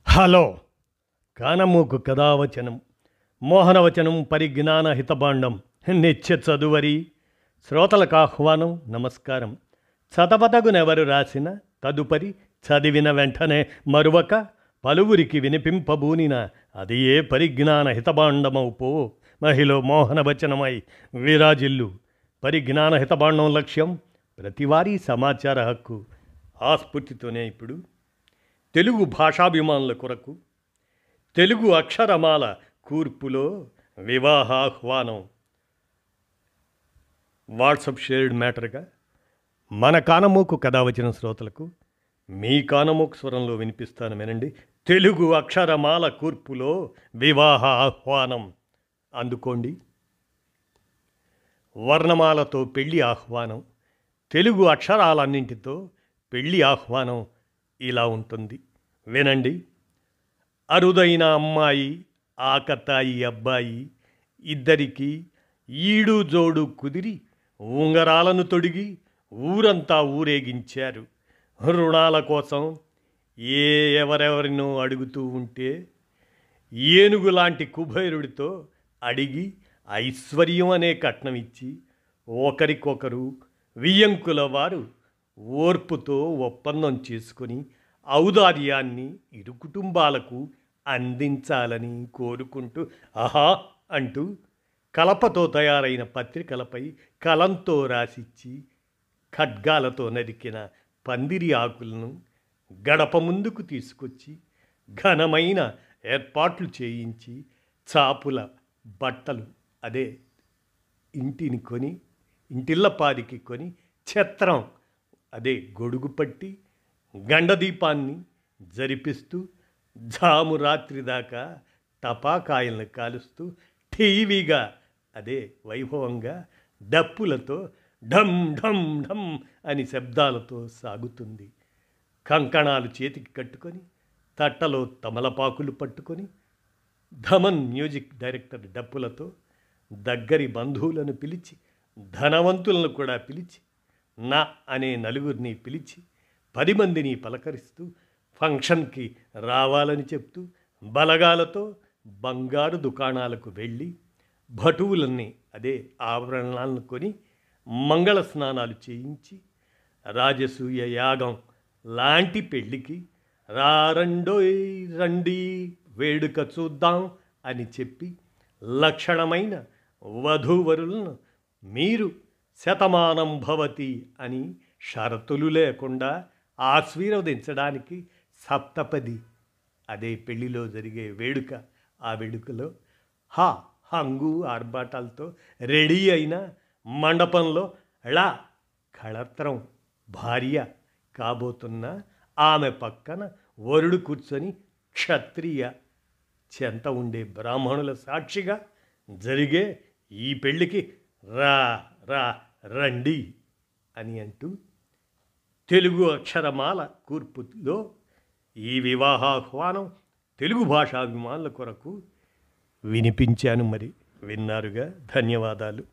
Hello కానమూకు కథావచనం మోహనవచనం పరిజ్ఞాన హితబాండం నిత్య చదువరి శ్రోతలకు ఆహ్వానం నమస్కారం. చదవదగునెవరు రాసిన తదుపరి చదివిన వెంటనే మరువక పలువురికి వినిపింపబూనిన అది ఏ పరిజ్ఞాన హితబాండమౌపో మహిళ మోహనవచనమై విరాజిల్లు. పరిజ్ఞాన హితబాండం లక్ష్యం ప్రతివారీ సమాచార హక్కు. ఆ స్ఫూర్తితోనే ఇప్పుడు తెలుగు భాషాభిమానుల కొరకు తెలుగు అక్షరమాల కూర్పులో వివాహాహ్వానం వాట్సప్ షేర్డ్ మ్యాటర్గా మన కానమోకు కథ వచ్చిన శ్రోతలకు మీ కానమోకు స్వరంలో వినిపిస్తాను వినండి. తెలుగు అక్షరమాల కూర్పులో వివాహ ఆహ్వానం అందుకోండి. వర్ణమాలతో పెళ్లి ఆహ్వానం. తెలుగు అక్షరాలన్నింటితో పెళ్లి ఆహ్వానం ఇలా ఉంటుంది వినండి. అరుదైన అమ్మాయి ఆకతాయి అబ్బాయి ఇద్దరికి ఈడు జోడు కుదిరి ఉంగరాలను తొడిగి ఊరంతా ఊరేగించారు. రుణాల కోసం ఎవరెవరినో అడుగుతూ ఉంటే ఏనుగులాంటి కుబేరుడితో అడిగి ఐశ్వర్యం అనే కట్నం ఇచ్చి ఒకరికొకరు వియ్యంకుల వారు ఓర్పుతో ఒప్పందం చేసుకొని ఔదార్యాన్ని ఇరు కుటుంబాలకు అందించాలని కోరుకుంటూ ఆహా అంటూ కలపతో తయారైన పత్రికలపై కలంతో రాసిచ్చి ఖడ్గాలతో నరికిన పందిరి ఆకులను గడప ముందుకు తీసుకొచ్చి ఘనమైన ఏర్పాట్లు చేయించి చాపుల బట్టలు అదే ఇంటిని కొని ఇంటిళ్ళపాదికి కొని ఛత్రం అదే గొడుగు పట్టి గండదీపాన్ని జరిపిస్తూ జాము రాత్రి దాకా టపాకాయలను కాలుస్తూ టీవీగా అదే వైభవంగా డప్పులతో ఢమ్ ఢమ్ ఢమ్ అని శబ్దాలతో సాగుతుంది. కంకణాలు చేతికి కట్టుకొని తట్టలో తమలపాకులు పట్టుకొని ధమన్ మ్యూజిక్ డైరెక్టర్ డప్పులతో దగ్గరి బంధువులను పిలిచి ధనవంతులను కూడా పిలిచి నా అనే నలుగురిని పిలిచి 10 మందిని పలకరిస్తూ ఫంక్షన్కి రావాలని చెప్తూ బలగాలతో బంగారు దుకాణాలకు వెళ్ళి భటువులన్నీ అదే ఆభరణాలను కొని మంగళ స్నానాలు చేయించి రాజసూయ యాగం లాంటి పెళ్ళికి రారండోయ్ రండి వేడుక చూద్దాం అని చెప్పి లక్షణమైన వధూవరులను మీరు శతమానం భవతి అని షరతులు లేకుండా ఆశీర్వదించడానికి సప్తపది అదే పెళ్లిలో జరిగే వేడుక. ఆ వేడుకలో హంగు ఆర్భాటాలతో రెడీ అయిన మండపంలో కళత్రం భార్య కాబోతున్న ఆమె పక్కన వరుడు కూర్చొని క్షత్రియ చెంత ఉండే బ్రాహ్మణుల సాక్షిగా జరిగే ఈ పెళ్ళికి రా రా రండి అని అంటూ తెలుగు అక్షరమాల కూర్పులో ఈ వివాహాహ్వానం తెలుగు భాషాభిమానుల కొరకు వినిపించాను. మరి విన్నారుగా. ధన్యవాదాలు.